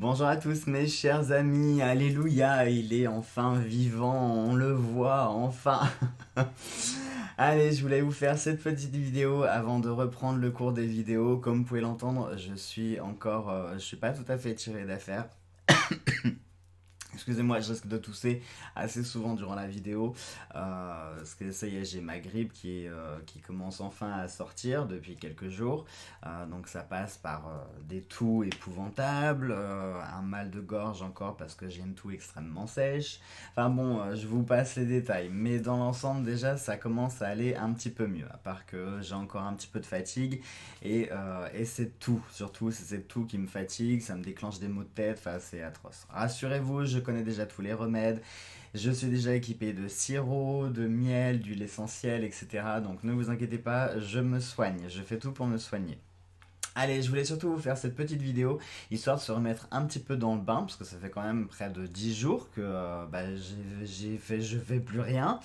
Bonjour à tous mes chers amis, alléluia, il est enfin vivant, on le voit enfin. Allez, je voulais vous faire cette petite vidéo avant de reprendre le cours des vidéos. Comme vous pouvez l'entendre, je suis pas tout à fait tiré d'affaire. Excusez-moi, je risque de tousser assez souvent durant la vidéo, parce que ça y est, j'ai ma grippe qui commence enfin à sortir depuis quelques jours. Donc ça passe par des toux épouvantables, un mal de gorge encore parce que j'ai une toux extrêmement sèche. Enfin bon, je vous passe les détails, mais dans l'ensemble déjà, ça commence à aller un petit peu mieux, à part que j'ai encore un petit peu de fatigue, et c'est tout, surtout c'est cette toux qui me fatigue, ça me déclenche des maux de tête, enfin c'est atroce. Rassurez-vous, je connais déjà tous les remèdes, je suis déjà équipé de sirop, de miel, d'huile essentielle, etc. Donc ne vous inquiétez pas, je me soigne, je fais tout pour me soigner. Allez, je voulais surtout vous faire cette petite vidéo, histoire de se remettre un petit peu dans le bain, parce que ça fait quand même près de 10 jours que je fais plus rien.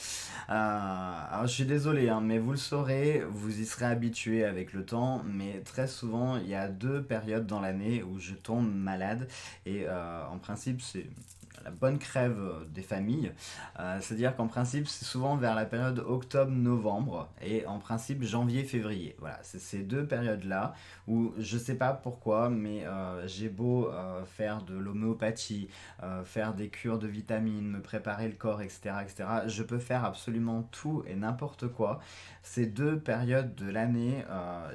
Alors je suis désolé, hein, mais vous le saurez, vous y serez habitué avec le temps, mais très souvent, il y a deux périodes dans l'année où je tombe malade, et en principe, c'est la bonne crève des familles. C'est-à-dire qu'en principe, c'est souvent vers la période octobre-novembre, et en principe janvier-février. Voilà, c'est ces deux périodes-là où je sais pas pourquoi, mais j'ai beau faire de l'homéopathie, faire des cures de vitamines, me préparer le corps, etc., etc., je peux faire absolument tout et n'importe quoi. Ces deux périodes de l'année,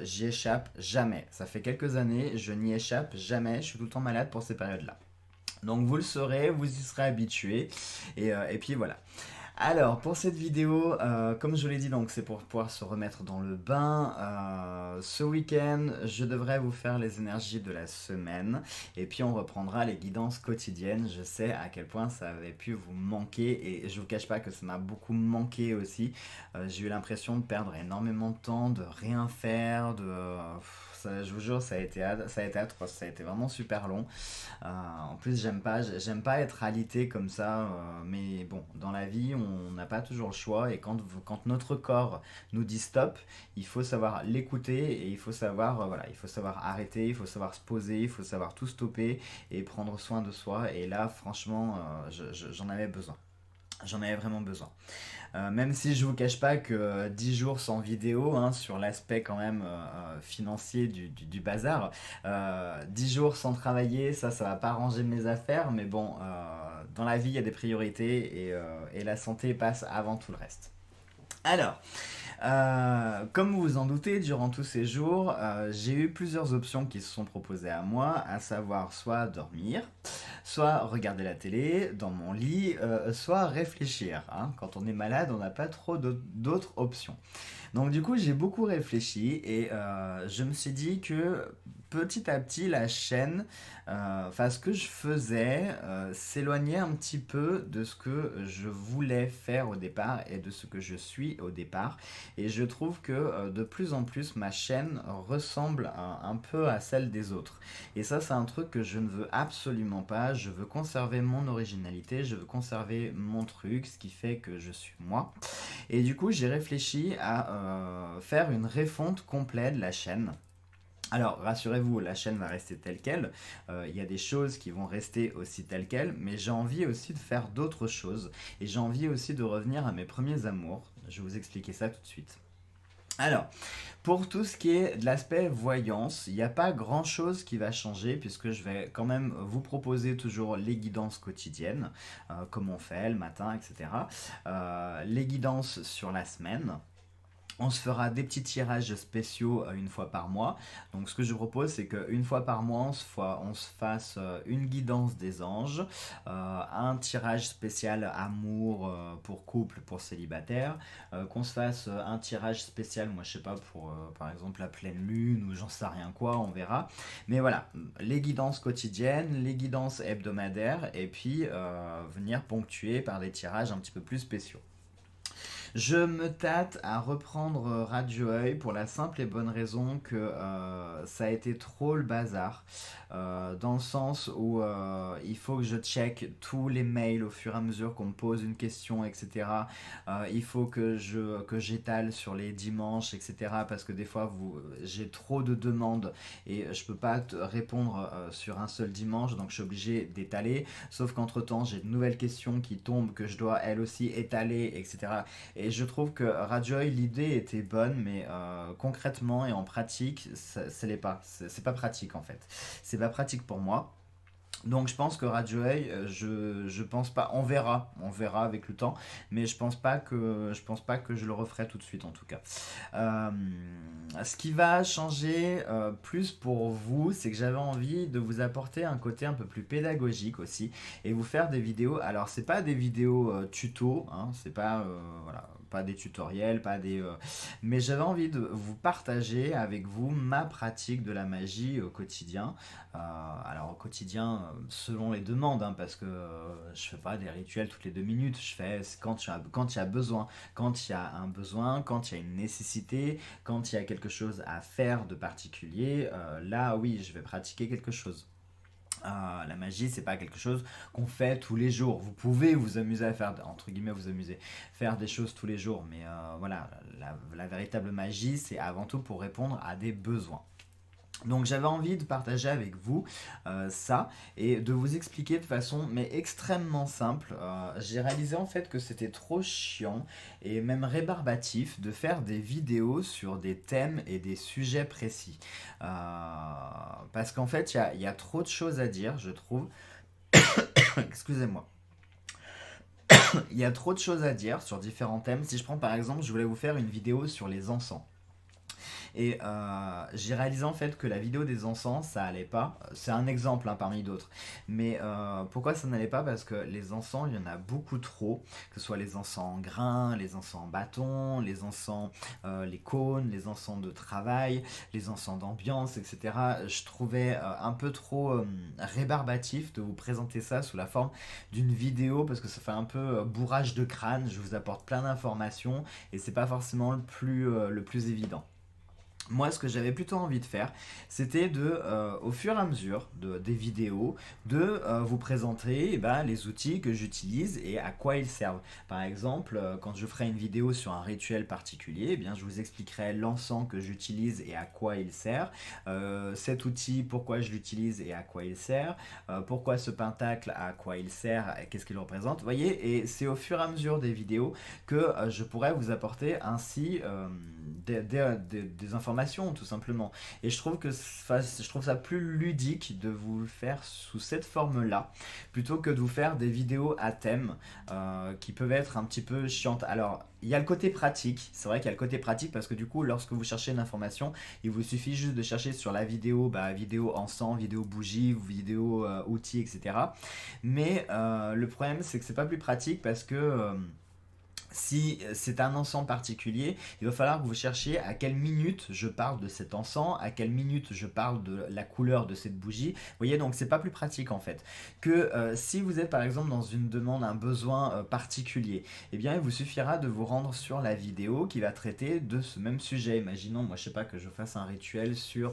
j'y échappe jamais. Ça fait quelques années, je n'y échappe jamais. Je suis tout le temps malade pour ces périodes-là. Donc vous le saurez, vous y serez habitué. Et puis voilà. Alors, pour cette vidéo, comme je l'ai dit, donc c'est pour pouvoir se remettre dans le bain. Ce week-end, je devrais vous faire les énergies de la semaine. Et puis, on reprendra les guidances quotidiennes. Je sais à quel point ça avait pu vous manquer. Et je vous cache pas que ça m'a beaucoup manqué aussi. J'ai eu l'impression de perdre énormément de temps, de rien faire, je vous jure, ça a été atroce. Ça a été vraiment super long. En plus, j'aime pas être alité comme ça, mais bon, dans la vie, on n'a pas toujours le choix, et quand notre corps nous dit stop, il faut savoir l'écouter, et il faut savoir, voilà, il faut savoir arrêter, il faut savoir se poser, il faut savoir tout stopper et prendre soin de soi. Et là, franchement, j'en avais besoin. J'en avais vraiment besoin. Même si je vous cache pas que 10 jours sans vidéo, hein, sur l'aspect quand même financier du bazar, 10 jours sans travailler, ça va pas ranger mes affaires, mais bon, dans la vie il y a des priorités, et la santé passe avant tout le reste. Alors, comme vous vous en doutez, durant tous ces jours, j'ai eu plusieurs options qui se sont proposées à moi, à savoir soit dormir, soit regarder la télé dans mon lit, soit réfléchir, hein. Quand on est malade, on n'a pas trop d'autres options. Donc du coup, j'ai beaucoup réfléchi, et je me suis dit que petit à petit, la chaîne, enfin ce que je faisais, s'éloignait un petit peu de ce que je voulais faire au départ et de ce que je suis au départ. Et je trouve que de plus en plus, ma chaîne ressemble un peu à celle des autres. Et ça, c'est un truc que je ne veux absolument pas. Je veux conserver mon originalité, je veux conserver mon truc, ce qui fait que je suis moi. Et du coup, j'ai réfléchi à faire une refonte complète de la chaîne. Alors, rassurez-vous, la chaîne va rester telle quelle. Il y a des choses qui vont rester aussi telles quelles, mais j'ai envie aussi de faire d'autres choses. Et j'ai envie aussi de revenir à mes premiers amours. Je vais vous expliquer ça tout de suite. Alors, pour tout ce qui est de l'aspect voyance, il n'y a pas grand chose qui va changer, puisque je vais quand même vous proposer toujours les guidances quotidiennes, comme on fait le matin, etc. Les guidances sur la semaine. On se fera des petits tirages spéciaux une fois par mois. Donc ce que je propose, c'est qu'une fois par mois, on se fasse une guidance des anges, un tirage spécial amour pour couple, pour célibataire, qu'on se fasse un tirage spécial, moi je sais pas, pour par exemple la pleine lune ou j'en sais rien quoi, on verra. Mais voilà, les guidances quotidiennes, les guidances hebdomadaires, et puis venir ponctuer par des tirages un petit peu plus spéciaux. Je me tâte à reprendre Radiohead pour la simple et bonne raison que ça a été trop le bazar. Dans le sens où il faut que je check tous les mails au fur et à mesure qu'on me pose une question, etc. Il faut que j'étale sur les dimanches, etc. Parce que des fois, j'ai trop de demandes et je peux pas répondre sur un seul dimanche, donc je suis obligé d'étaler. Sauf qu'entre-temps, j'ai de nouvelles questions qui tombent que je dois elles aussi étaler, etc. Et je trouve que Radiohead, l'idée était bonne, mais concrètement et en pratique, ça l'est pas. C'est pas pratique en fait. C'est pas pratique pour moi. Donc je pense que Radiohead, je pense pas, on verra avec le temps, mais je pense pas que je le referai tout de suite en tout cas. Euh, Ce qui va changer plus pour vous, c'est que j'avais envie de vous apporter un côté un peu plus pédagogique aussi et vous faire des vidéos. Alors c'est pas des vidéos tuto, hein, c'est pas voilà, pas des tutoriels, pas des mais j'avais envie de vous partager avec vous ma pratique de la magie au quotidien. Alors au quotidien, selon les demandes, hein, parce que je fais pas des rituels toutes les 2 minutes, je fais quand il y a besoin, quand il y a un besoin, quand il y a une nécessité, quand il y a quelque chose à faire de particulier, là oui, je vais pratiquer quelque chose. La magie, c'est pas quelque chose qu'on fait tous les jours. Vous pouvez vous amuser à faire, entre guillemets, vous amuser, faire des choses tous les jours, mais voilà, la véritable magie, c'est avant tout pour répondre à des besoins. Donc j'avais envie de partager avec vous ça et de vous expliquer de façon mais extrêmement simple. J'ai réalisé en fait que c'était trop chiant et même rébarbatif de faire des vidéos sur des thèmes et des sujets précis. Parce qu'en fait il y a trop de choses à dire je trouve. Excusez-moi. Il y a trop de choses à dire sur différents thèmes. Si je prends par exemple, je voulais vous faire une vidéo sur les encens. Et j'ai réalisé en fait que la vidéo des encens, ça allait pas. C'est un exemple hein, parmi d'autres. Mais pourquoi ça n'allait pas? Parce que les encens, il y en a beaucoup trop. Que ce soit les encens en grains, les encens en bâton, les encens, les cônes, les encens de travail, les encens d'ambiance, etc. Je trouvais un peu trop rébarbatif de vous présenter ça sous la forme d'une vidéo parce que ça fait un peu bourrage de crâne. Je vous apporte plein d'informations et c'est pas forcément le plus évident. Moi, ce que j'avais plutôt envie de faire, c'était au fur et à mesure des vidéos, de vous présenter les outils que j'utilise et à quoi ils servent. Par exemple, quand je ferai une vidéo sur un rituel particulier, eh bien, je vous expliquerai l'encens que j'utilise et à quoi il sert, cet outil, pourquoi je l'utilise et à quoi il sert, pourquoi ce pentacle, à quoi il sert, et qu'est-ce qu'il représente. Vous voyez, et c'est au fur et à mesure des vidéos que je pourrais vous apporter ainsi des informations tout simplement. Et je trouve ça plus ludique de vous le faire sous cette forme-là, plutôt que de vous faire des vidéos à thème qui peuvent être un petit peu chiantes. Alors, il y a le côté pratique, c'est vrai qu'il y a le côté pratique parce que du coup, lorsque vous cherchez une information, il vous suffit juste de chercher sur la vidéo, vidéo encens, vidéo bougie, vidéo outils, etc. Mais le problème, c'est que c'est pas plus pratique parce que si c'est un encens particulier, il va falloir que vous cherchiez à quelle minute je parle de cet encens, à quelle minute je parle de la couleur de cette bougie. Vous voyez, donc c'est pas plus pratique en fait. Que si vous êtes par exemple dans une demande, un besoin particulier, eh bien il vous suffira de vous rendre sur la vidéo qui va traiter de ce même sujet. Imaginons, moi je sais pas, que je fasse un rituel sur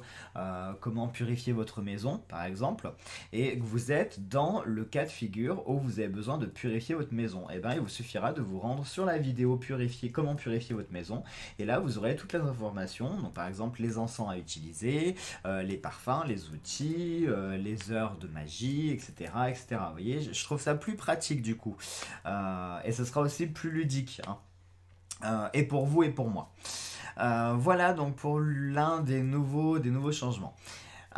comment purifier votre maison par exemple, et que vous êtes dans le cas de figure où vous avez besoin de purifier votre maison. Eh bien il vous suffira de vous rendre sur la vidéo purifier, comment purifier votre maison. Et là, vous aurez toutes les informations. Donc, par exemple, les encens à utiliser, les parfums, les outils, les heures de magie, etc., etc. Vous voyez, je trouve ça plus pratique du coup. Et ce sera aussi plus ludique. Hein. Et pour vous et pour moi. Voilà donc pour l'un des nouveaux changements.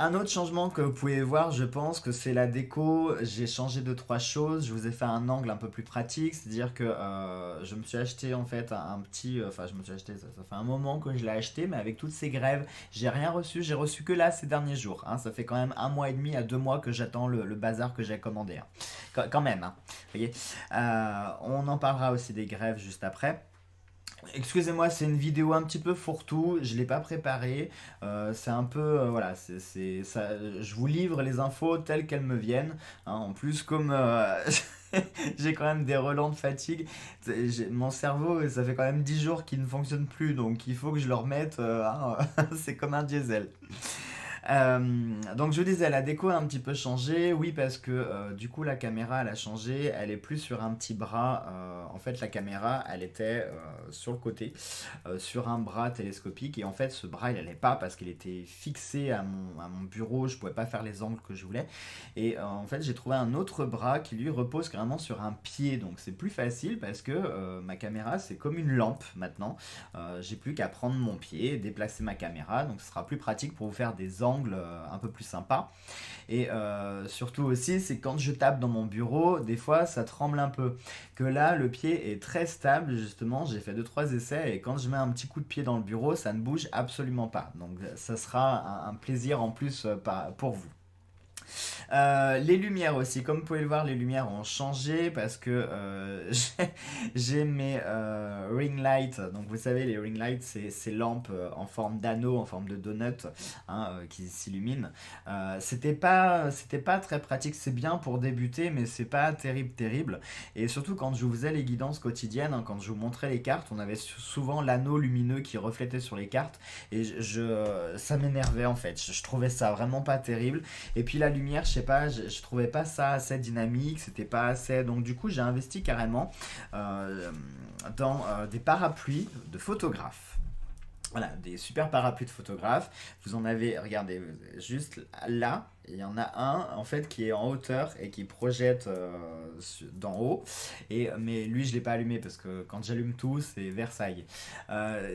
Un autre changement que vous pouvez voir, je pense que c'est la déco. J'ai changé deux trois choses. Je vous ai fait un angle un peu plus pratique, c'est-à-dire que je me suis acheté en fait un petit, enfin je me suis acheté, ça fait un moment que je l'ai acheté, mais avec toutes ces grèves, j'ai rien reçu. J'ai reçu que là ces derniers jours. Hein. Ça fait quand même 1 mois et demi à 2 mois que j'attends le bazar que j'ai commandé. Hein. Quand même, hein. Vous voyez. On en parlera aussi des grèves juste après. Excusez-moi, c'est une vidéo un petit peu fourre-tout, je l'ai pas préparée. C'est un peu, voilà, ça, je vous livre les infos telles qu'elles me viennent, hein. En plus, comme j'ai quand même des relents de fatigue, mon cerveau, ça fait quand même 10 jours qu'il ne fonctionne plus, donc il faut que je le remette, hein, c'est comme un diesel. Donc je vous disais, la déco a un petit peu changé, oui parce que du coup la caméra elle a changé, elle est plus sur un petit bras. En fait la caméra elle était sur le côté, sur un bras télescopique et en fait ce bras il allait pas parce qu'il était fixé à mon bureau, je pouvais pas faire les angles que je voulais et en fait j'ai trouvé un autre bras qui lui repose carrément sur un pied donc c'est plus facile parce que ma caméra c'est comme une lampe maintenant. J'ai plus qu'à prendre mon pied, déplacer ma caméra, donc ce sera plus pratique pour vous faire des angles un peu plus sympas. Et surtout aussi, c'est quand je tape dans mon bureau, des fois ça tremble un peu. Que là, le pied est très stable, justement, j'ai fait deux trois essais et quand je mets un petit coup de pied dans le bureau, ça ne bouge absolument pas. Donc ça sera un plaisir en plus pour vous. Les lumières aussi, comme vous pouvez le voir, les lumières ont changé parce que j'ai mes ring lights. Donc vous savez, les ring lights, c'est ces lampes en forme d'anneau, en forme de donut, hein, qui s'illuminent. C'était pas très pratique. C'est bien pour débuter, mais c'est pas terrible, terrible. Et surtout quand je vous faisais les guidances quotidiennes, hein, quand je vous montrais les cartes, on avait souvent l'anneau lumineux qui reflétait sur les cartes et ça m'énervait en fait. Je trouvais ça vraiment pas terrible. Et puis la lumière, je sais pas, je trouvais pas ça assez dynamique, c'était pas assez. Donc du coup, j'ai investi carrément euh, dans des parapluies de photographes. Voilà, des super parapluies de photographes. Vous en avez, regardez, juste là, il y en a un en fait qui est en hauteur et qui projette d'en haut. Mais lui, je l'ai pas allumé parce que quand j'allume tout, c'est Versailles.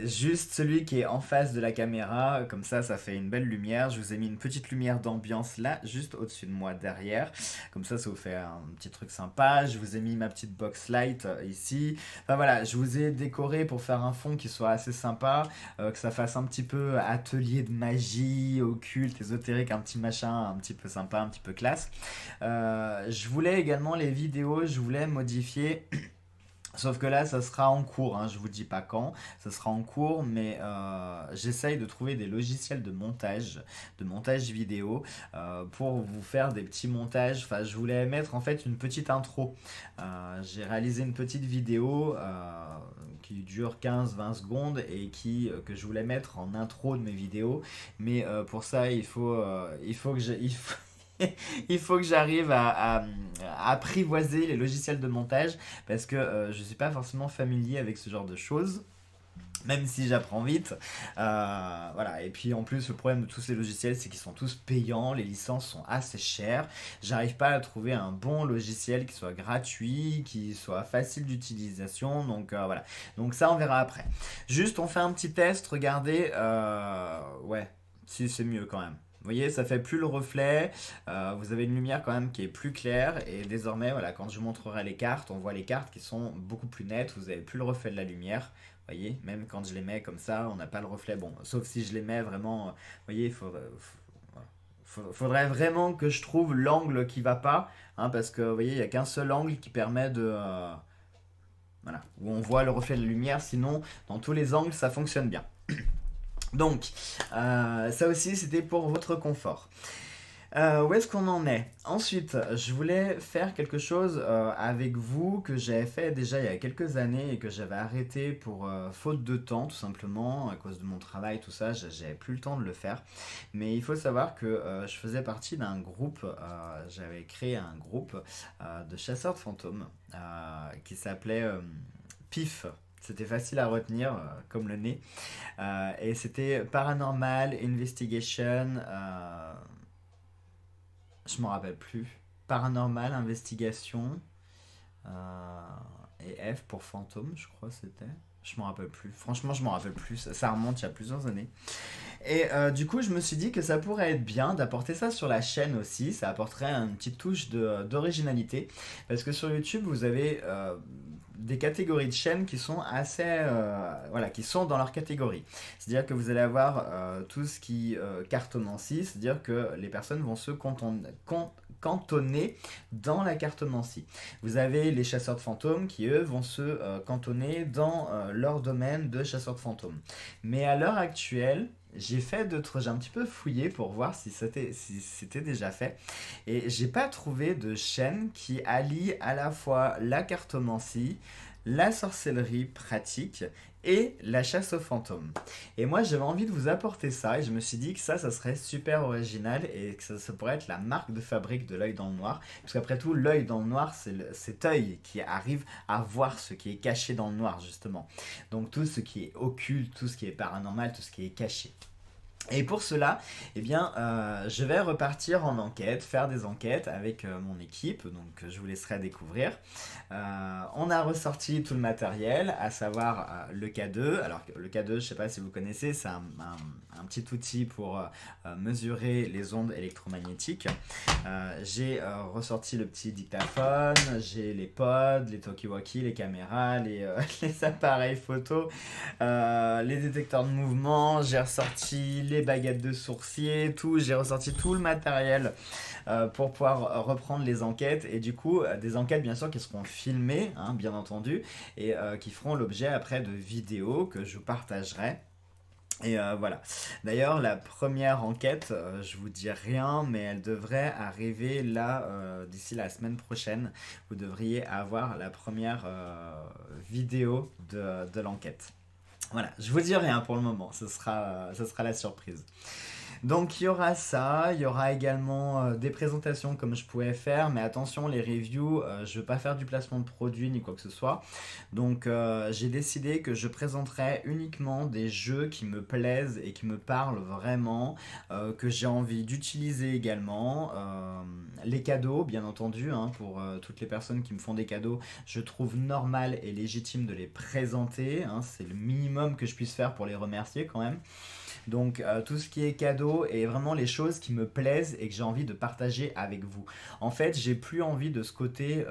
Juste celui qui est en face de la caméra, comme ça fait une belle lumière. Je vous ai mis une petite lumière d'ambiance là, juste au-dessus de moi derrière. Comme ça vous fait un petit truc sympa. Je vous ai mis ma petite box light ici. Enfin voilà, je vous ai décoré pour faire un fond qui soit assez sympa, que ça fasse un petit peu atelier de magie, occulte, ésotérique, un petit machin, un petit peu sympa, un petit peu classe. Je voulais également les vidéos, je voulais modifier. Sauf que là, ça sera en cours, hein, je vous dis pas quand, ça sera en cours, mais j'essaye de trouver des logiciels de montage vidéo, pour vous faire des petits montages. Enfin, je voulais mettre en fait une petite intro. J'ai réalisé une petite vidéo qui dure 15-20 secondes et que je voulais mettre en intro de mes vidéos, mais pour ça, il faut que il faut que j'arrive à apprivoiser les logiciels de montage parce que je ne suis pas forcément familier avec ce genre de choses. Même si j'apprends vite. Voilà. Et puis en plus, le problème de tous ces logiciels, c'est qu'ils sont tous payants. Les licences sont assez chères. J'arrive pas à trouver un bon logiciel qui soit gratuit, qui soit facile d'utilisation. Donc voilà. Donc ça, on verra après. Juste, on fait un petit test. Regardez. Ouais, si c'est mieux quand même. Vous voyez, ça fait plus le reflet. Vous avez une lumière quand même qui est plus claire. Et désormais, voilà, quand je vous montrerai les cartes, on voit les cartes qui sont beaucoup plus nettes. Vous avez plus le reflet de la lumière. Vous voyez, même quand je les mets comme ça, on n'a pas le reflet. Bon, sauf si je les mets vraiment. Vous voyez, faudrait vraiment que je trouve l'angle qui va pas. Hein, parce que vous voyez, il n'y a qu'un seul angle qui permet de. Voilà, où on voit le reflet de la lumière. Sinon, dans tous les angles, ça fonctionne bien. Donc, ça aussi, c'était pour votre confort. Où est-ce qu'on en est? Ensuite, je voulais faire quelque chose avec vous que j'avais fait déjà il y a quelques années et que j'avais arrêté pour faute de temps, tout simplement, à cause de mon travail, tout ça, j'avais plus le temps de le faire. Mais il faut savoir que je faisais partie d'un groupe, j'avais créé un groupe de chasseurs de fantômes qui s'appelait PIF. C'était facile à retenir, comme le nez. Et c'était Paranormal Investigation. Je m'en rappelle plus. Paranormal Investigation. euh, et F pour fantôme, je crois que c'était. Je m'en rappelle plus. Franchement, je m'en rappelle plus. Ça remonte il y a plusieurs années. Et du coup, je me suis dit que ça pourrait être bien d'apporter ça sur la chaîne aussi. Ça apporterait une petite touche d'originalité. Parce que sur YouTube, vous avez des catégories de chaînes qui sont assez. Voilà, qui sont dans leur catégorie. C'est-à-dire que vous allez avoir tout ce qui cartomancie, c'est-à-dire que les personnes vont se cantonner dans la cartomancie. Vous avez les chasseurs de fantômes qui, eux, vont se cantonner dans leur domaine de chasseurs de fantômes. Mais à l'heure actuelle, j'ai un petit peu fouillé pour voir si c'était déjà fait. Et j'ai pas trouvé de chaîne qui allie à la fois la cartomancie, la sorcellerie pratique et la chasse aux fantômes. Et moi, j'avais envie de vous apporter ça et je me suis dit que ça serait super original et que ça pourrait être la marque de fabrique de l'œil dans le noir. Parce qu'après tout, l'œil dans le noir, c'est cet œil qui arrive à voir ce qui est caché dans le noir, justement. Donc tout ce qui est occulte, tout ce qui est paranormal, tout ce qui est caché. Et pour cela, eh bien, je vais repartir en enquête, faire des enquêtes avec mon équipe, donc je vous laisserai découvrir. On a ressorti tout le matériel, à savoir le K2. Alors le K2, je ne sais pas si vous connaissez, c'est un petit outil pour mesurer les ondes électromagnétiques. J'ai ressorti le petit dictaphone, j'ai les pods, les talkie-walkie, les caméras, les appareils photo, les détecteurs de mouvement, j'ai ressorti les baguettes de sourcier, tout, j'ai ressorti tout le matériel pour pouvoir reprendre les enquêtes et du coup des enquêtes bien sûr qui seront filmées, hein, bien entendu, et qui feront l'objet après de vidéos que je partagerai. Et voilà. D'ailleurs, la première enquête, je vous dis rien, mais elle devrait arriver là d'ici la semaine prochaine. Vous devriez avoir la première vidéo de l'enquête. Voilà, je vous dis rien pour le moment, ce sera la surprise. Donc il y aura ça, il y aura également des présentations comme je pouvais faire, mais attention les reviews, je ne veux pas faire du placement de produits ni quoi que ce soit. Donc j'ai décidé que je présenterai uniquement des jeux qui me plaisent et qui me parlent vraiment, que j'ai envie d'utiliser également. Les cadeaux, bien entendu, hein, pour toutes les personnes qui me font des cadeaux, je trouve normal et légitime de les présenter, hein, c'est le minimum que je puisse faire pour les remercier quand même. Donc tout ce qui est cadeau est vraiment les choses qui me plaisent et que j'ai envie de partager avec vous. En fait, j'ai plus envie de ce côté.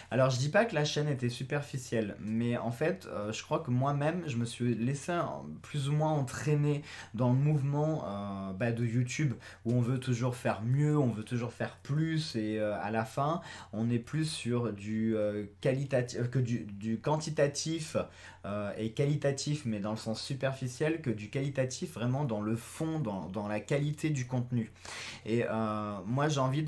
Alors, je dis pas que la chaîne était superficielle, mais en fait, je crois que moi-même, je me suis laissé plus ou moins entraîner dans le mouvement de YouTube où on veut toujours faire mieux, on veut toujours faire plus, et à la fin, on est plus sur du qualitatif que du quantitatif et qualitatif, mais dans le sens superficiel, que du qualitatif vraiment dans le fond, dans la qualité du contenu. Et moi, j'ai envie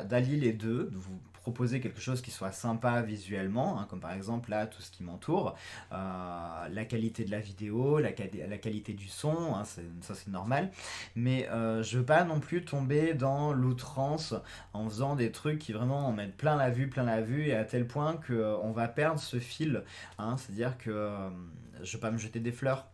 d'allier les deux, de vous proposer quelque chose qui soit sympa visuellement, hein, comme par exemple là tout ce qui m'entoure, la qualité de la vidéo, la qualité du son, hein, ça c'est normal, mais je veux pas non plus tomber dans l'outrance en faisant des trucs qui vraiment en mettent plein la vue, et à tel point qu'on va perdre ce fil, hein, c'est-à-dire que je veux pas me jeter des fleurs,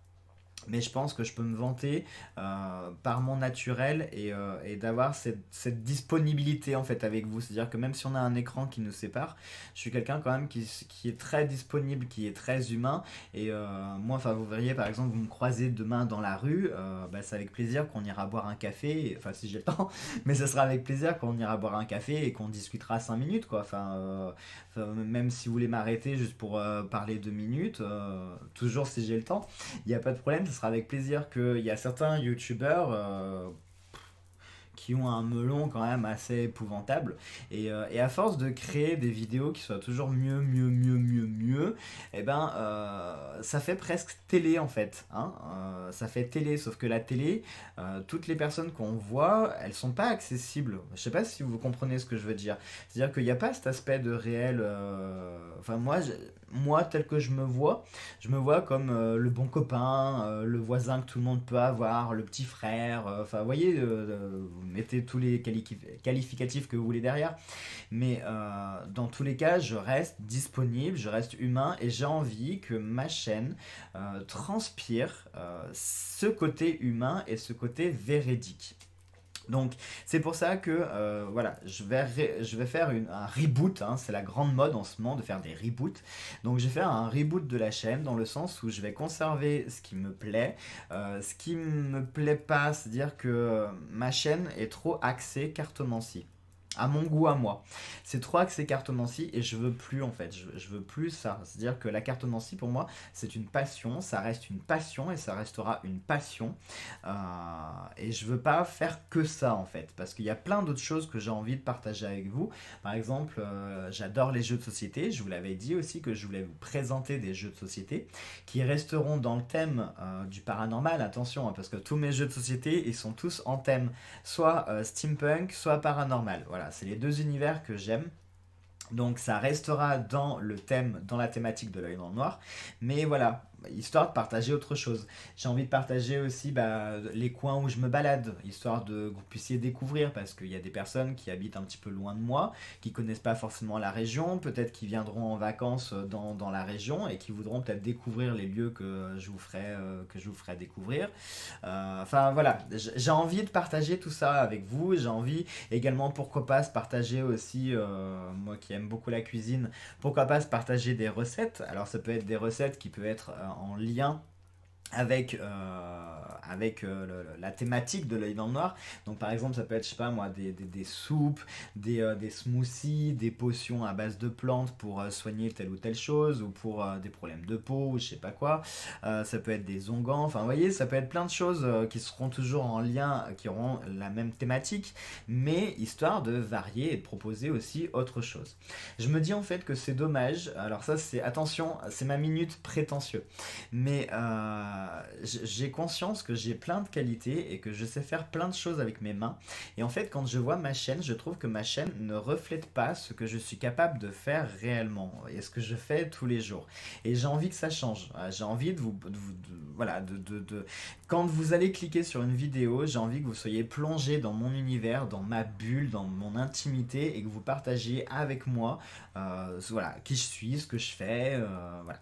mais je pense que je peux me vanter par mon naturel et d'avoir cette disponibilité en fait avec vous. C'est-à-dire que même si on a un écran qui nous sépare, je suis quelqu'un quand même qui est très disponible, qui est très humain. Et moi, enfin, vous verriez par exemple, vous me croisez demain dans la rue, c'est avec plaisir qu'on ira boire un café, enfin si j'ai le temps, mais ce sera avec plaisir qu'on ira boire un café et qu'on discutera 5 minutes quoi. Même si vous voulez m'arrêter juste pour parler 2 minutes, toujours si j'ai le temps, il n'y a pas de problème, ce sera avec plaisir. Qu'il y a certains youtubeurs qui ont un melon quand même assez épouvantable, et à force de créer des vidéos qui soient toujours mieux, et ben ça fait presque télé en fait, hein. Ça fait télé, sauf que la télé, toutes les personnes qu'on voit, elles sont pas accessibles. Je sais pas si vous comprenez ce que je veux dire, c'est à dire qu'il n'y a pas cet aspect de réel, enfin moi tel que je me vois comme le bon copain, le voisin que tout le monde peut avoir, le petit frère, enfin vous voyez, vous mettez tous les qualificatifs que vous voulez derrière, mais dans tous les cas, je reste disponible, je reste humain, et j'ai envie que ma chaîne transpire ce côté humain et ce côté véridique. Donc c'est pour ça que voilà, je vais faire un reboot, hein, c'est la grande mode en ce moment de faire des reboots. Donc je vais faire un reboot de la chaîne dans le sens où je vais conserver ce qui me plaît, ce qui me plaît pas, c'est-à-dire que ma chaîne est trop axée cartomancie. À mon goût, à moi. c'est trop axé cartomancie et je veux plus en fait, je veux plus ça. C'est-à-dire que la cartomancie pour moi c'est une passion, ça reste une passion et ça restera une passion. Euh, et je veux pas faire que ça en fait, parce qu'il y a plein d'autres choses que j'ai envie de partager avec vous. Par exemple, j'adore les jeux de société, je vous l'avais dit aussi que je voulais vous présenter des jeux de société qui resteront dans le thème du paranormal, attention, hein, parce que tous mes jeux de société, ils sont tous en thème, soit steampunk, soit paranormal. Voilà, c'est les deux univers que j'aime. Donc ça restera dans le thème, dans la thématique de l'œil dans le noir. Mais voilà, histoire de partager autre chose. J'ai envie de partager aussi les coins où je me balade, histoire de que vous puissiez découvrir, parce qu'il y a des personnes qui habitent un petit peu loin de moi, qui connaissent pas forcément la région, peut-être qui viendront en vacances dans la région et qui voudront peut-être découvrir les lieux que je vous ferai découvrir. Enfin voilà, j'ai envie de partager tout ça avec vous. J'ai envie également, pourquoi pas, se partager aussi, moi qui aime beaucoup la cuisine, pourquoi pas se partager des recettes. Alors ça peut être des recettes qui peuvent être en lien avec la thématique de l'œil dans le noir. Donc par exemple ça peut être, je sais pas moi, des soupes, des smoothies, des potions à base de plantes pour soigner telle ou telle chose, ou pour des problèmes de peau, ou je sais pas quoi. Ça peut être des onguents, enfin vous voyez, ça peut être plein de choses qui seront toujours en lien, qui auront la même thématique, mais histoire de varier et de proposer aussi autre chose. Je me dis en fait que c'est dommage, alors ça c'est, attention, c'est ma minute prétentieux, mais j'ai conscience que j'ai plein de qualités et que je sais faire plein de choses avec mes mains. Et en fait, quand je vois ma chaîne, je trouve que ma chaîne ne reflète pas ce que je suis capable de faire réellement et ce que je fais tous les jours. Et j'ai envie que ça change. J'ai envie voilà, quand vous allez cliquer sur une vidéo, j'ai envie que vous soyez plongé dans mon univers, dans ma bulle, dans mon intimité et que vous partagiez avec moi, voilà, qui je suis, ce que je fais, voilà.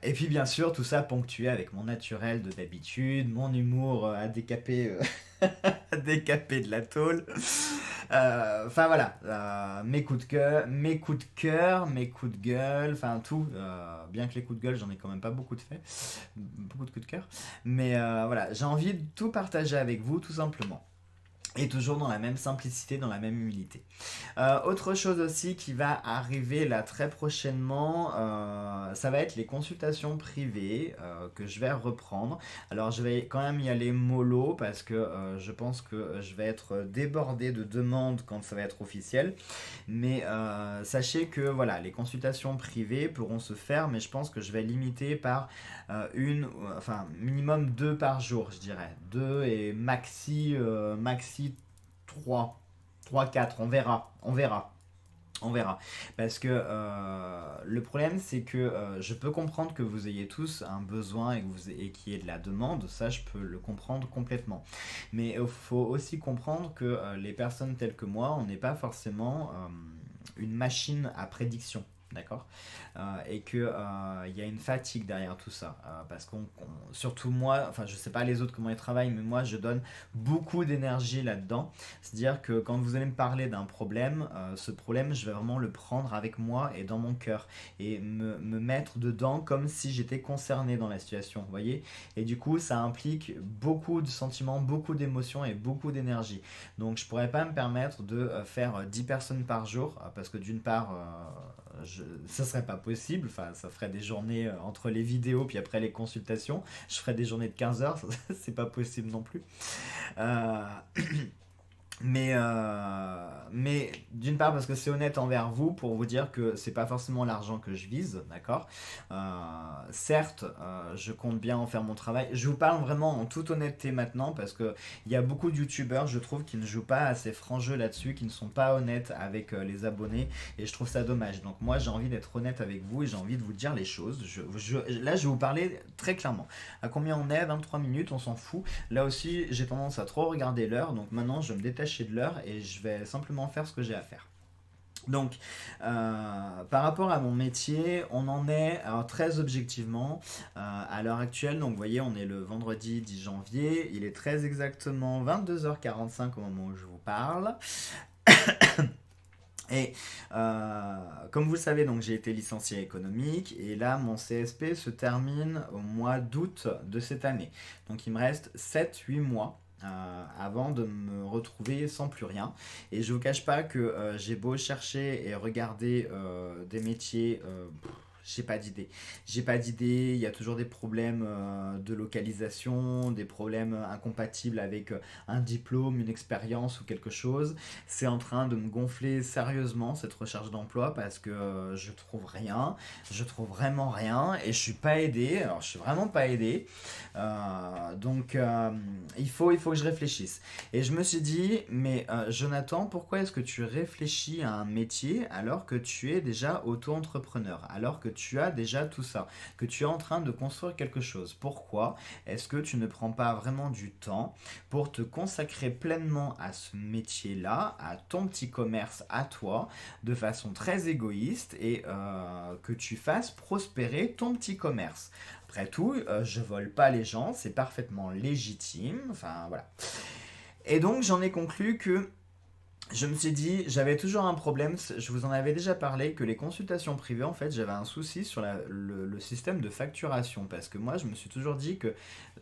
Et puis bien sûr, tout ça ponctué avec mon naturel de d'habitude, mon humour à décaper, à décaper de la tôle. Enfin voilà, mes coups de cœur, mes coups de cœur, mes coups de gueule, enfin tout. Bien que les coups de gueule, j'en ai quand même pas beaucoup de fait, beaucoup de coups de cœur. Mais voilà, j'ai envie de tout partager avec vous, tout simplement. Et toujours dans la même simplicité, dans la même humilité. Autre chose aussi qui va arriver là très prochainement, ça va être les consultations privées que je vais reprendre. Alors je vais quand même y aller mollo parce que je pense que je vais être débordé de demandes quand ça va être officiel. Mais sachez que voilà, les consultations privées pourront se faire, mais je pense que je vais limiter par enfin minimum deux par jour, je dirais. Deux et maxi 3, 3, 4, on verra, on verra. On verra. Parce que le problème, c'est que je peux comprendre que vous ayez tous un besoin et qu'il y ait de la demande. Ça, je peux le comprendre complètement. Mais il faut aussi comprendre que les personnes telles que moi, on n'est pas forcément une machine à prédiction. D'accord. Et que il y a une fatigue derrière tout ça, parce surtout moi, enfin je sais pas les autres comment ils travaillent, mais moi je donne beaucoup d'énergie là-dedans. C'est-à-dire que quand vous allez me parler d'un problème, ce problème je vais vraiment le prendre avec moi et dans mon cœur et me mettre dedans comme si j'étais concerné dans la situation, vous voyez. Et du coup ça implique beaucoup de sentiments, beaucoup d'émotions et beaucoup d'énergie. Donc je pourrais pas me permettre de faire 10 personnes par jour, parce que d'une part ça serait pas possible, enfin ça ferait des journées entre les vidéos puis après les consultations, je ferais des journées de 15 heures, c'est pas possible non plus. Euh, mais d'une part parce que c'est honnête envers vous pour vous dire que c'est pas forcément l'argent que je vise, d'accord. Certes, je compte bien en faire mon travail. Je vous parle vraiment en toute honnêteté maintenant parce que il y a beaucoup de youtubeurs, je trouve, qui ne jouent pas assez franc jeu là-dessus, qui ne sont pas honnêtes avec les abonnés et je trouve ça dommage. Donc moi j'ai envie d'être honnête avec vous et j'ai envie de vous dire les choses. Là je vais vous parler très clairement. À combien on est? 23 minutes, on s'en fout. Là aussi j'ai tendance à trop regarder l'heure, donc maintenant je me détache de l'heure et je vais simplement faire ce que j'ai à faire. Donc, par rapport à mon métier, on en est alors, très objectivement à l'heure actuelle. Donc, vous voyez, on est le vendredi 10 janvier. Il est très exactement 22h45 au moment où je vous parle. Et comme vous le savez, donc j'ai été licencié économique et là mon CSP se termine au mois d'août de cette année. Donc il me reste 7-8 mois avant de me retrouver sans plus rien. Et je vous cache pas que j'ai beau chercher et regarder des métiers, j'ai pas d'idée. J'ai pas d'idée, il y a toujours des problèmes de localisation, des problèmes incompatibles avec un diplôme, une expérience ou quelque chose. C'est en train de me gonfler sérieusement cette recherche d'emploi parce que je trouve rien, je trouve vraiment rien et je suis pas aidé. Alors je suis vraiment pas aidé. Donc il faut que je réfléchisse. Et je me suis dit, mais Jonathan, pourquoi est-ce que tu réfléchis à un métier alors que tu es déjà auto-entrepreneur, alors que tu as déjà tout ça, que tu es en train de construire quelque chose? Pourquoi est-ce que tu ne prends pas vraiment du temps pour te consacrer pleinement à ce métier-là, à ton petit commerce à toi, de façon très égoïste et que tu fasses prospérer ton petit commerce? Après tout, je vole pas les gens, c'est parfaitement légitime, enfin voilà. Et donc j'en ai conclu que je me suis dit, j'avais toujours un problème, je vous en avais déjà parlé, que les consultations privées, en fait, j'avais un souci sur le système de facturation, parce que moi, je me suis toujours dit que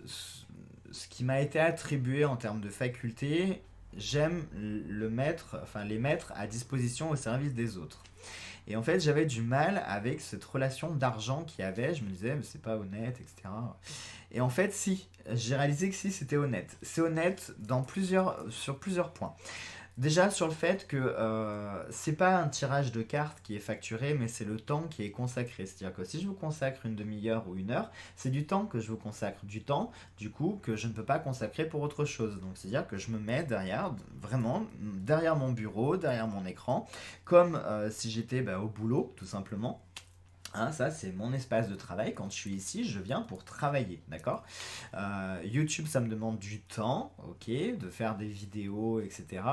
ce qui m'a été attribué en termes de faculté, j'aime les mettre à disposition au service des autres. Et en fait, j'avais du mal avec cette relation d'argent qu'il y avait. Je me disais, mais c'est pas honnête, etc. Et en fait, si, j'ai réalisé que si, c'était honnête. C'est honnête sur plusieurs points. Déjà sur le fait que c'est pas un tirage de cartes qui est facturé, mais c'est le temps qui est consacré. C'est-à-dire que si je vous consacre une demi-heure ou une heure, c'est du temps que je vous consacre. Du temps, du coup, que je ne peux pas consacrer pour autre chose. Donc c'est-à-dire que je me mets derrière, vraiment, derrière mon bureau, derrière mon écran, comme si j'étais au boulot, tout simplement. Hein, ça, c'est mon espace de travail. Quand je suis ici, je viens pour travailler, d'accord? YouTube, ça me demande du temps, ok, de faire des vidéos, etc.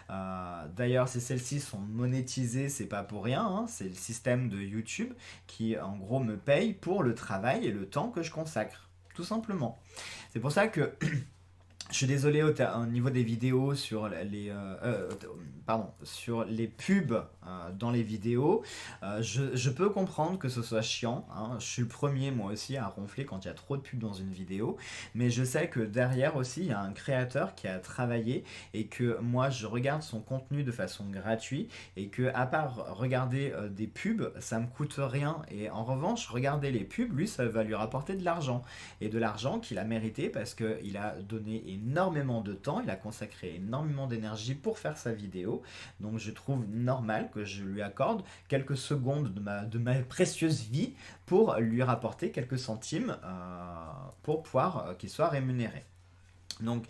D'ailleurs, si celles-ci sont monétisées, c'est pas pour rien, hein, c'est le système de YouTube qui, en gros, me paye pour le travail et le temps que je consacre, tout simplement. C'est pour ça que je suis désolé au niveau des vidéos sur les pubs dans les vidéos. Je peux comprendre que ce soit chiant, hein. Je suis le premier moi aussi à ronfler quand il y a trop de pubs dans une vidéo. Mais je sais que derrière aussi il y a un créateur qui a travaillé et que moi je regarde son contenu de façon gratuite et que à part regarder des pubs, ça me coûte rien. Et en revanche, regarder les pubs, lui, ça va lui rapporter de l'argent. Et de l'argent qu'il a mérité parce qu'il a donné énormément de temps, il a consacré énormément d'énergie pour faire sa vidéo. Donc je trouve normal que je lui accorde quelques secondes de ma précieuse vie pour lui rapporter quelques centimes pour pouvoir qu'il soit rémunéré. Donc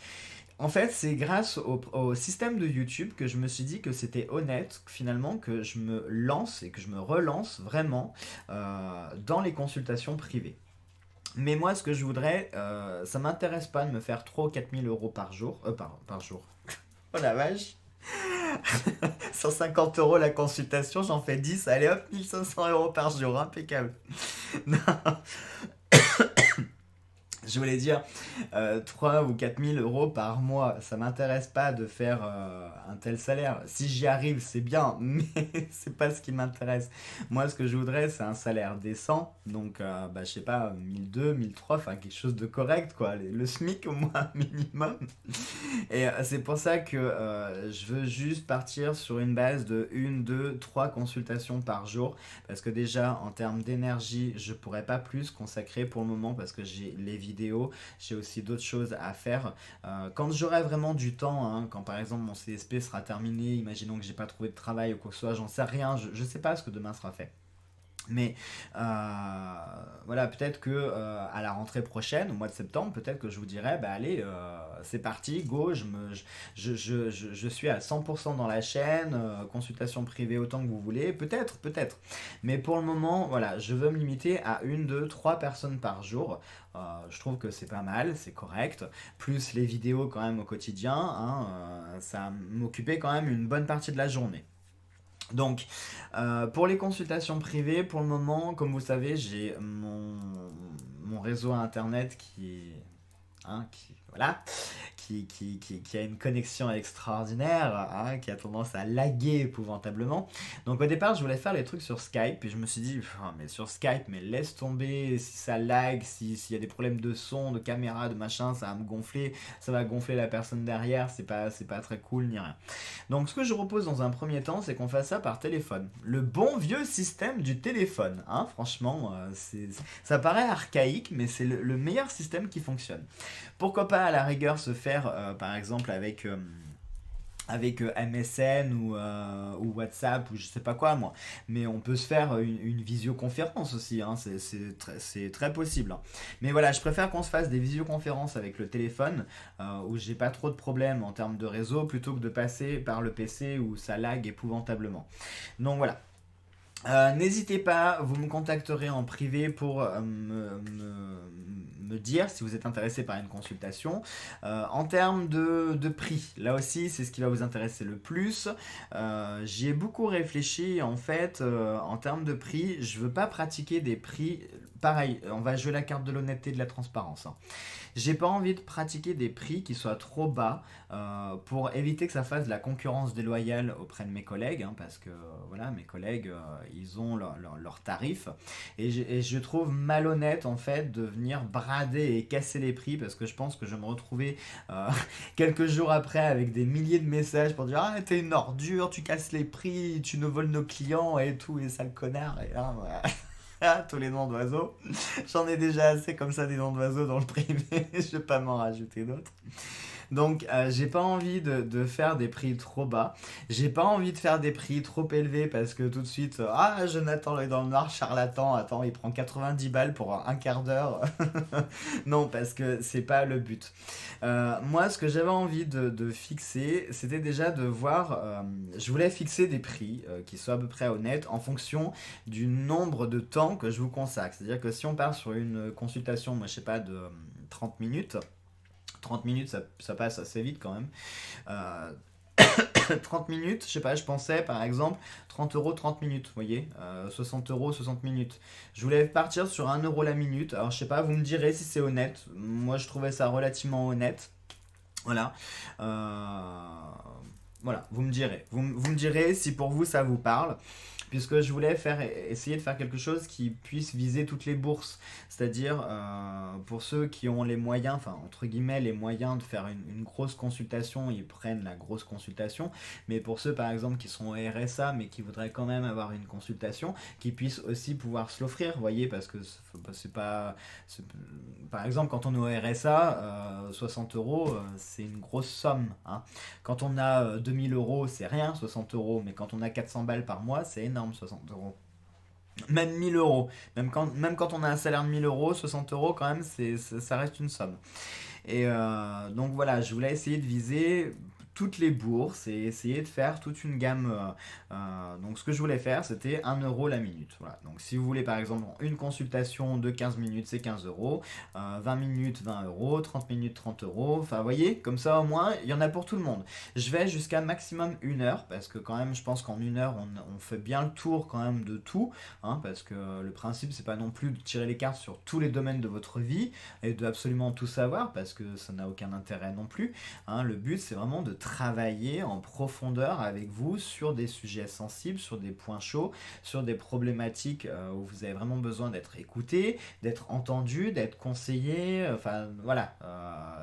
en fait, c'est grâce au système de YouTube que je me suis dit que c'était honnête, finalement, que je me lance et que je me relance vraiment dans les consultations privées. Mais moi, ce que je voudrais, ça m'intéresse pas de me faire 3 ou 4 000 euros par jour. Par jour. Oh la vache! 150 euros la consultation, j'en fais 10, allez hop, 1500 euros par jour, impeccable. Non, je voulais dire 3 ou 4 000 euros par mois. Ça m'intéresse pas de faire un tel salaire. Si j'y arrive, c'est bien, mais c'est pas ce qui m'intéresse. Moi, ce que je voudrais, c'est un salaire décent. Donc, je sais pas, 1200, 1300, enfin quelque chose de correct, quoi. Le SMIC au moins, minimum. Et c'est pour ça que je veux juste partir sur une base de 1, 2, 3 consultations par jour. Parce que déjà, en termes d'énergie, je pourrais pas plus consacrer pour le moment parce que j'ai les vidéos, j'ai aussi d'autres choses à faire. Quand j'aurai vraiment du temps, hein, quand par exemple mon CSP sera terminé, imaginons que j'ai pas trouvé de travail ou quoi que ce soit, j'en sais rien, je sais pas ce que demain sera fait. Mais voilà, peut-être que à la rentrée prochaine, au mois de septembre, peut-être que je vous dirai, bah allez, c'est parti, go, je suis à 100% dans la chaîne, consultation privée autant que vous voulez, peut-être, peut-être. Mais pour le moment, voilà, je veux me limiter à 1, 2, 3 personnes par jour. Je trouve que c'est pas mal, c'est correct. Plus les vidéos quand même au quotidien, hein, ça m'occupait quand même une bonne partie de la journée. Donc, pour les consultations privées, pour le moment, comme vous savez, j'ai mon réseau internet qui est hein, voilà, qui a une connexion extraordinaire, hein, qui a tendance à laguer épouvantablement. Donc au départ, je voulais faire les trucs sur Skype, et je me suis dit, mais sur Skype, mais laisse tomber, si ça lag, s'il y a des problèmes de son, de caméra, de machin, ça va me gonfler, ça va gonfler la personne derrière, c'est pas très cool ni rien. Donc ce que je propose dans un premier temps, c'est qu'on fasse ça par téléphone. Le bon vieux système du téléphone, hein, franchement, ça paraît archaïque, mais c'est le meilleur système qui fonctionne. Pourquoi pas à la rigueur se faire par exemple avec MSN ou WhatsApp ou je sais pas quoi moi. Mais on peut se faire une visioconférence aussi, hein, c'est très possible, hein. Mais voilà, je préfère qu'on se fasse des visioconférences avec le téléphone où j'ai pas trop de problèmes en termes de réseau plutôt que de passer par le PC où ça lag épouvantablement. Donc voilà. N'hésitez pas, vous me contacterez en privé pour me dire si vous êtes intéressé par une consultation. En termes de prix, là aussi c'est ce qui va vous intéresser le plus. J'y ai beaucoup réfléchi en fait. En termes de prix, je veux pas pratiquer des prix. Pareil, on va jouer la carte de l'honnêteté et de la transparence, hein. J'ai pas envie de pratiquer des prix qui soient trop bas pour éviter que ça fasse de la concurrence déloyale auprès de mes collègues, hein, parce que voilà, mes collègues, ils ont leurs tarifs. Et je trouve malhonnête en fait de venir brader et casser les prix parce que je pense que je vais me retrouver quelques jours après avec des milliers de messages pour dire ah t'es une ordure, tu casses les prix, tu nous voles nos clients et tout, et sale connard. Et là, voilà. Ah, tous les noms d'oiseaux. J'en ai déjà assez comme ça des noms d'oiseaux dans le privé. Je vais pas m'en rajouter d'autres. Donc, j'ai pas envie de faire des prix trop bas. J'ai pas envie de faire des prix trop élevés parce que tout de suite, ah, Jonathan est dans le noir, charlatan. Attends, il prend 90 balles pour un quart d'heure. Non, parce que c'est pas le but. Moi, ce que j'avais envie de fixer, c'était déjà de voir. Je voulais fixer des prix qui soient à peu près honnêtes en fonction du nombre de temps que je vous consacre. C'est-à-dire que si on part sur une consultation, moi, je sais pas, de 30 minutes. 30 minutes, ça passe assez vite quand même. Euh, 30 minutes, je sais pas, je pensais par exemple 30 € 30 minutes, vous voyez, 60 € 60 minutes. Je voulais partir sur 1 € la minute. Alors je sais pas, vous me direz si c'est honnête. Moi je trouvais ça relativement honnête. Voilà. Voilà, vous me direz. Vous me direz si pour vous ça vous parle. Puisque je voulais essayer de faire quelque chose qui puisse viser toutes les bourses. C'est-à-dire, pour ceux qui ont les moyens, enfin, entre guillemets, les moyens de faire une grosse consultation, ils prennent la grosse consultation. Mais pour ceux, par exemple, qui sont au RSA, mais qui voudraient quand même avoir une consultation, qui puissent aussi pouvoir se l'offrir, vous voyez, parce que c'est pas... c'est- Par exemple, quand on est au RSA, 60 €, c'est une grosse somme, hein. Quand on a 2000 €, c'est rien, 60 €, mais quand on a 400 balles par mois, c'est énorme, 60 €. Même 1000 €, même quand on a un salaire de 1000 €, 60 € quand même, ça reste une somme. Et donc voilà, je voulais essayer de viser toutes les bourses et essayer de faire toute une gamme. Donc ce que je voulais faire, c'était 1 € la minute. Voilà. Donc si vous voulez par exemple une consultation de 15 minutes, c'est 15 €, 20 minutes, 20 €, 30 minutes, 30 €. Enfin, vous voyez, comme ça au moins, il y en a pour tout le monde. Je vais jusqu'à maximum 1 heure, parce que quand même, je pense qu'en 1 heure, on fait bien le tour quand même de tout, hein, parce que le principe, c'est pas non plus de tirer les cartes sur tous les domaines de votre vie et de absolument tout savoir, parce que ça n'a aucun intérêt non plus, hein. Le but, c'est vraiment de travailler en profondeur avec vous sur des sujets sensibles, sur des points chauds, sur des problématiques où vous avez vraiment besoin d'être écouté, d'être entendu, d'être conseillé. Enfin, voilà.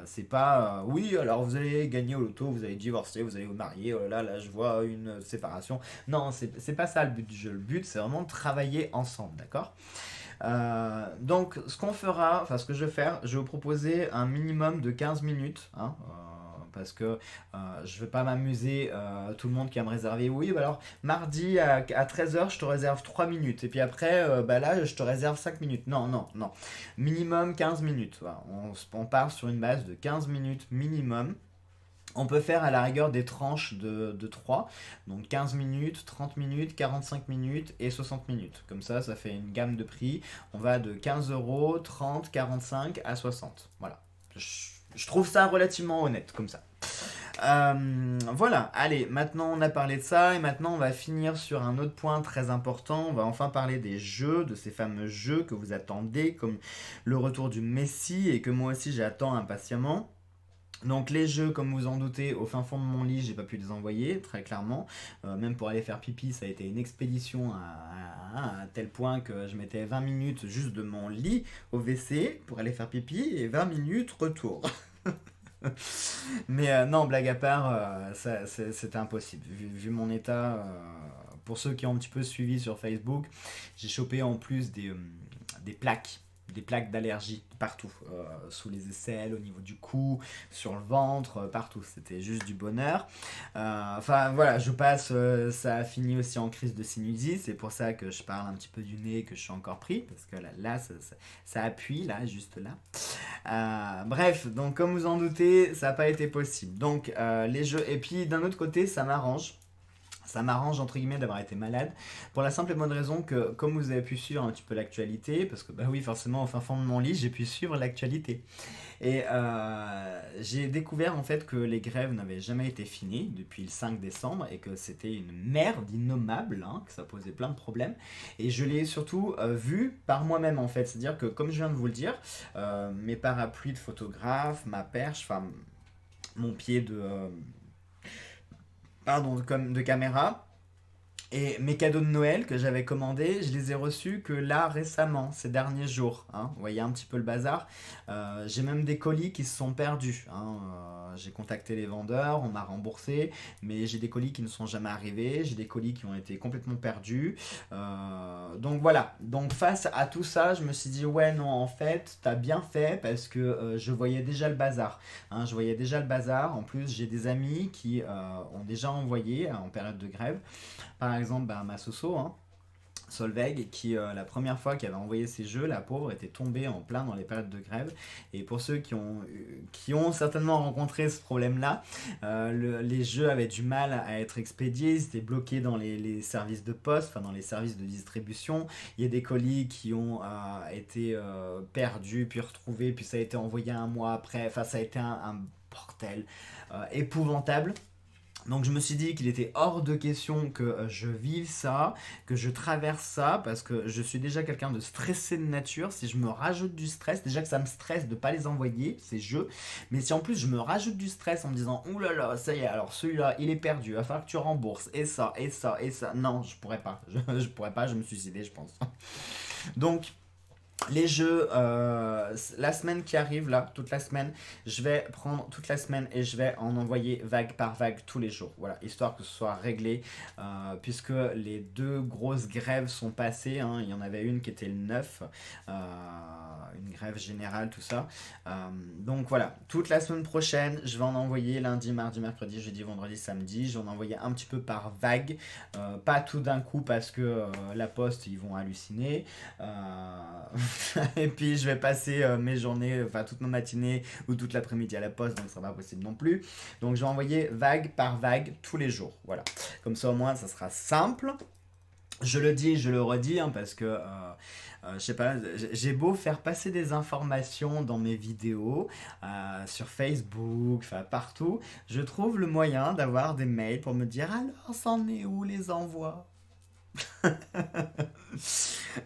C'est pas oui, alors vous allez gagner au loto, vous allez divorcer, vous allez vous marier, oh là, je vois une séparation. Non, c'est pas ça le but du jeu. Le but, c'est vraiment de travailler ensemble, d'accord? Donc, ce que je vais faire, je vais vous proposer un minimum de 15 minutes, hein, parce que je ne vais pas m'amuser, tout le monde qui va me réserver. Oui, bah alors mardi à 13 h, je te réserve 3 minutes. Et puis après, bah là, je te réserve 5 minutes. Non, non, non. Minimum 15 minutes. Voilà. On part sur une base de 15 minutes minimum. On peut faire à la rigueur des tranches de 3, donc 15 minutes, 30 minutes, 45 minutes et 60 minutes. Comme ça fait une gamme de prix. On va de 15 €, 30, 45 à 60. Voilà. Je trouve ça relativement honnête comme ça. Voilà, allez, maintenant on a parlé de ça et maintenant on va finir sur un autre point très important. On va enfin parler des jeux, de ces fameux jeux que vous attendez, comme le retour du Messi et que moi aussi j'attends impatiemment. Donc les jeux, comme vous en doutez, au fin fond de mon lit, j'ai pas pu les envoyer, très clairement. Même pour aller faire pipi, ça a été une expédition à tel point que je mettais 20 minutes juste de mon lit au WC pour aller faire pipi et 20 minutes retour. Mais non, blague à part, c'était impossible. Vu mon état, pour ceux qui ont un petit peu suivi sur Facebook, j'ai chopé en plus des plaques. Des plaques d'allergie partout, sous les aisselles, au niveau du cou, sur le ventre, partout. C'était juste du bonheur. Enfin voilà, je passe, ça a fini aussi en crise de sinusite. C'est pour ça que je parle un petit peu du nez, que je suis encore pris, parce que là ça appuie, là, juste là. Bref, donc comme vous en doutez, ça n'a pas été possible. Donc les jeux, et puis d'un autre côté, ça m'arrange entre guillemets d'avoir été malade pour la simple et bonne raison que comme vous avez pu suivre un petit peu l'actualité, parce que bah oui forcément au fin fond de mon lit j'ai pu suivre l'actualité et j'ai découvert en fait que les grèves n'avaient jamais été finies depuis le 5 décembre et que c'était une merde innommable, hein, que ça posait plein de problèmes et je l'ai surtout vu par moi-même en fait, c'est à dire que comme je viens de vous le dire, mes parapluies de photographe, ma perche, enfin mon pied de caméra. Et mes cadeaux de Noël que j'avais commandés, je les ai reçus que là récemment, ces derniers jours. Hein. Vous voyez un petit peu le bazar. J'ai même des colis qui se sont perdus. Hein. J'ai contacté les vendeurs, on m'a remboursé, mais j'ai des colis qui ne sont jamais arrivés. J'ai des colis qui ont été complètement perdus. Donc voilà. Donc face à tout ça, je me suis dit ouais non en fait, t'as bien fait parce que je voyais déjà le bazar. Hein, je voyais déjà le bazar. En plus, j'ai des amis qui ont déjà envoyé en période de grève. Par exemple, bah, ma Soso, hein, Solveig, qui la première fois qu'elle avait envoyé ses jeux, la pauvre était tombée en plein dans les périodes de grève. Et pour ceux qui ont certainement rencontré ce problème-là, les jeux avaient du mal à être expédiés, ils étaient bloqués dans les services de poste, enfin dans les services de distribution. Il y a des colis qui ont été perdus, puis retrouvés, puis ça a été envoyé un mois après. Enfin, ça a été un bordel épouvantable. Donc je me suis dit qu'il était hors de question que je vive ça, que je traverse ça, parce que je suis déjà quelqu'un de stressé de nature. Si je me rajoute du stress, déjà que ça me stresse de ne pas les envoyer, ces jeux, mais si en plus je me rajoute du stress en me disant « Ouh là là, ça y est, alors celui-là, il est perdu, il va falloir que tu rembourses, et ça, et ça, et ça. » Non, je pourrais pas, je pourrais pas, je me suicider, je pense. Donc les jeux, la semaine qui arrive, là, toute la semaine, je vais prendre toute la semaine et je vais en envoyer vague par vague tous les jours. Voilà, histoire que ce soit réglé, puisque les deux grosses grèves sont passées. Hein. Il y en avait une qui était le 9, une grève générale, tout ça. Donc voilà, toute la semaine prochaine, je vais en envoyer lundi, mardi, mercredi, jeudi, vendredi, samedi. Je vais en envoyer un petit peu par vague, pas tout d'un coup parce que la poste, ils vont halluciner. Et puis je vais passer mes journées, enfin toute ma matinée ou toute l'après-midi à la poste, donc ça sera pas possible non plus. Donc je vais envoyer vague par vague tous les jours. Voilà. Comme ça au moins ça sera simple. Je le dis, je le redis, hein, parce que je sais pas, j'ai beau faire passer des informations dans mes vidéos, sur Facebook, enfin partout, je trouve le moyen d'avoir des mails pour me dire alors c'en est où les envois.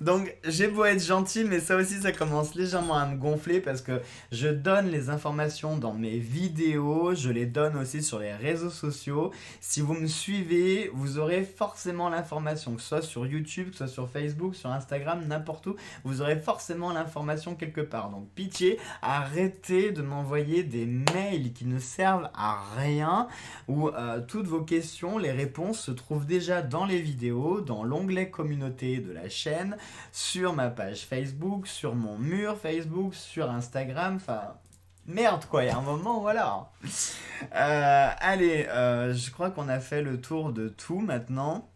Donc j'ai beau être gentil, mais ça aussi ça commence légèrement à me gonfler parce que je donne les informations dans mes vidéos, je les donne aussi sur les réseaux sociaux. Si vous me suivez, vous aurez forcément l'information, que ce soit sur YouTube, que ce soit sur Facebook, sur Instagram, n'importe où, vous aurez forcément l'information quelque part. Donc pitié, arrêtez de m'envoyer des mails qui ne servent à rien, où toutes vos questions, les réponses se trouvent déjà dans les vidéos, dans l'onglet communauté de la chaîne, sur ma page Facebook, sur mon mur Facebook, sur Instagram, enfin merde quoi, il y a un moment, voilà. Allez, je crois qu'on a fait le tour de tout maintenant.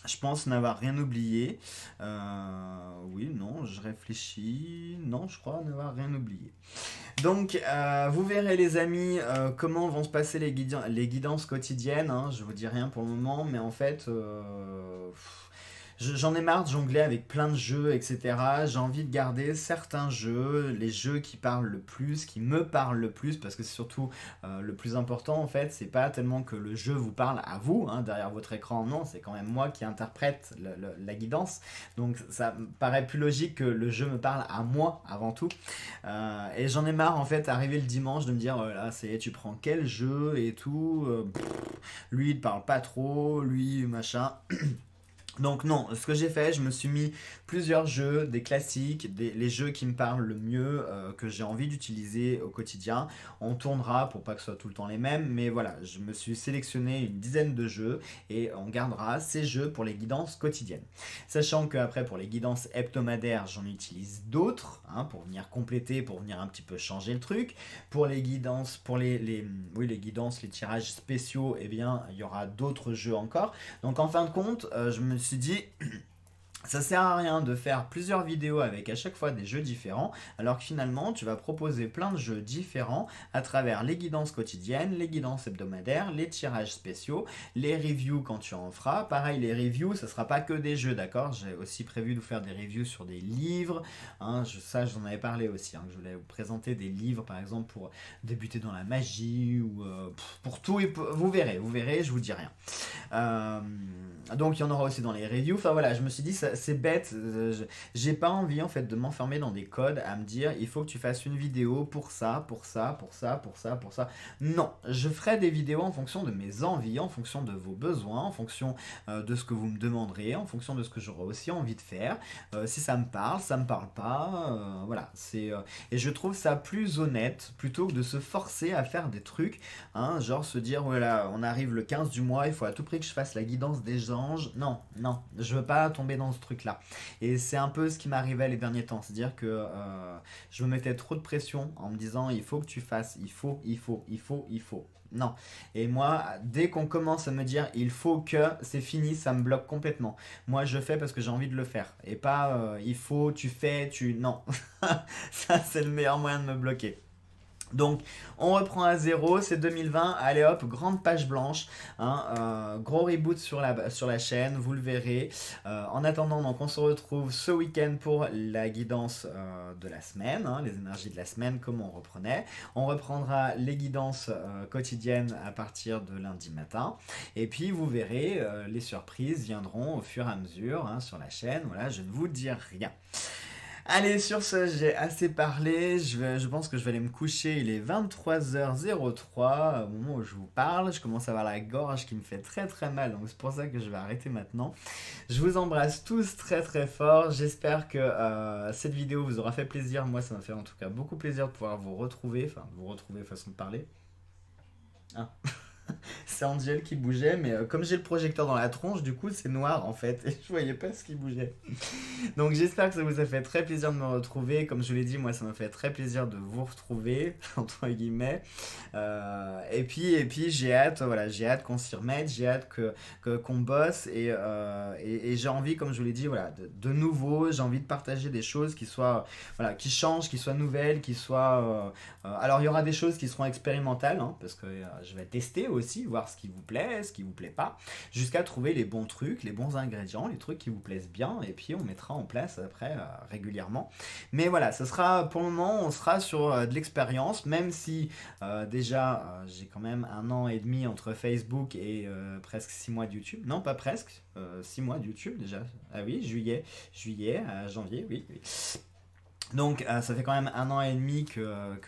Je pense n'avoir rien oublié. Oui, non, je réfléchis. Non, je crois n'avoir rien oublié. Donc, vous verrez les amis comment vont se passer les guidances quotidiennes. Hein. Je vous dis rien pour le moment, mais en fait, j'en ai marre de jongler avec plein de jeux, etc. J'ai envie de garder certains jeux, les jeux qui parlent le plus, qui me parlent le plus, parce que c'est surtout le plus important en fait, c'est pas tellement que le jeu vous parle à vous, hein, derrière votre écran, non, c'est quand même moi qui interprète la guidance, donc ça me paraît plus logique que le jeu me parle à moi avant tout. Et j'en ai marre en fait, arrivé le dimanche, de me dire, là, c'est tu prends quel jeu et tout, lui il te parle pas trop, lui machin. Donc non, ce que j'ai fait, je me suis mis plusieurs jeux, des classiques, les jeux qui me parlent le mieux, que j'ai envie d'utiliser au quotidien. On tournera pour pas que ce soit tout le temps les mêmes, mais voilà, je me suis sélectionné une dizaine de jeux et on gardera ces jeux pour les guidances quotidiennes. Sachant qu'après pour les guidances hebdomadaires, j'en utilise d'autres, hein, pour venir compléter, pour venir un petit peu changer le truc. Pour les guidances, pour oui, les guidances, les tirages spéciaux, eh bien, il y aura d'autres jeux encore. Donc en fin de compte, je me suis dit, ça sert à rien de faire plusieurs vidéos avec à chaque fois des jeux différents, alors que finalement tu vas proposer plein de jeux différents à travers les guidances quotidiennes, les guidances hebdomadaires, les tirages spéciaux, les reviews quand tu en feras. Pareil, les reviews, ça sera pas que des jeux, d'accord? J'ai aussi prévu de vous faire des reviews sur des livres, hein, ça j'en avais parlé aussi, hein, que je voulais vous présenter des livres par exemple pour débuter dans la magie ou pour tout, et vous verrez, je vous dis rien. Euh, donc il y en aura aussi dans les reviews. Enfin voilà, je me suis dit c'est bête. J'ai pas envie en fait de m'enfermer dans des codes à me dire il faut que tu fasses une vidéo pour ça, pour ça, pour ça, pour ça, pour ça. Non, je ferai des vidéos en fonction de mes envies, en fonction de vos besoins, en fonction de ce que vous me demanderez, en fonction de ce que j'aurai aussi envie de faire. Si ça me parle pas. Voilà, et je trouve ça plus honnête plutôt que de se forcer à faire des trucs, hein, genre se dire voilà, on arrive le 15 du mois, il faut à tout prix que je fasse la guidance des anges. Non, non, je veux pas tomber dans ce truc-là. Et c'est un peu ce qui m'arrivait les derniers temps, c'est-à-dire que je me mettais trop de pression en me disant il faut que tu fasses, il faut. Non. Et moi, dès qu'on commence à me dire il faut que, c'est fini, ça me bloque complètement. Moi, je fais parce que j'ai envie de le faire. Et pas il faut, tu fais, tu... Non. Ça, c'est le meilleur moyen de me bloquer. Donc, on reprend à zéro, c'est 2020, allez hop, grande page blanche, hein, gros reboot sur la chaîne, vous le verrez. En attendant, donc, on se retrouve ce week-end pour la guidance de la semaine, hein, les énergies de la semaine, comme on reprenait. On reprendra les guidances quotidiennes à partir de lundi matin. Et puis, vous verrez, les surprises viendront au fur et à mesure, hein, sur la chaîne. Voilà, je ne vous dis rien. Allez, sur ce, j'ai assez parlé. Je pense que je vais aller me coucher. Il est 23h03 au moment où je vous parle. Je commence à avoir la gorge qui me fait très très mal. Donc c'est pour ça que je vais arrêter maintenant. Je vous embrasse tous très très fort. J'espère que cette vidéo vous aura fait plaisir. Moi, ça m'a fait en tout cas beaucoup plaisir de pouvoir vous retrouver. Enfin, vous retrouver façon de parler. Hein. C'est Angel qui bougeait, mais comme j'ai le projecteur dans la tronche, du coup c'est noir en fait, et je voyais pas ce qui bougeait. Donc j'espère que ça vous a fait très plaisir de me retrouver. Comme je vous l'ai dit, moi ça m'a fait très plaisir de vous retrouver, entre guillemets. Et puis j'ai hâte, voilà, j'ai hâte qu'on s'y remette, j'ai hâte qu'on bosse, et j'ai envie, comme je vous l'ai dit, voilà, de nouveau, j'ai envie de partager des choses qui soient, voilà, qui changent, qui soient nouvelles, qui soient... alors il y aura des choses qui seront expérimentales, hein, parce que je vais tester aussi, voir ce qui vous plaît, ce qui vous plaît pas, jusqu'à trouver les bons trucs, les bons ingrédients, les trucs qui vous plaisent bien, et puis on mettra en place après régulièrement. Mais voilà, ce sera pour le moment, on sera sur de l'expérience, même si déjà j'ai quand même 1 an et demi entre Facebook et presque 6 mois de YouTube. Non, pas presque, 6 mois de YouTube déjà. Ah oui, juillet, janvier, oui, oui. Donc ça fait quand même 1 an et demi que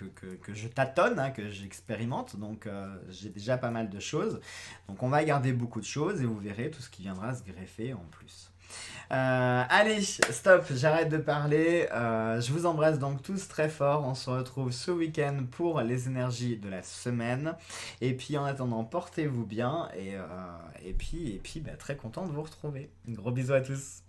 je tâtonne, hein, que j'expérimente, donc j'ai déjà pas mal de choses. Donc on va garder beaucoup de choses et vous verrez tout ce qui viendra se greffer en plus. Allez, stop, j'arrête de parler. Je vous embrasse donc tous très fort. On se retrouve ce week-end pour les énergies de la semaine. Et puis en attendant, portez-vous bien et puis bah, très content de vous retrouver. Gros bisous à tous.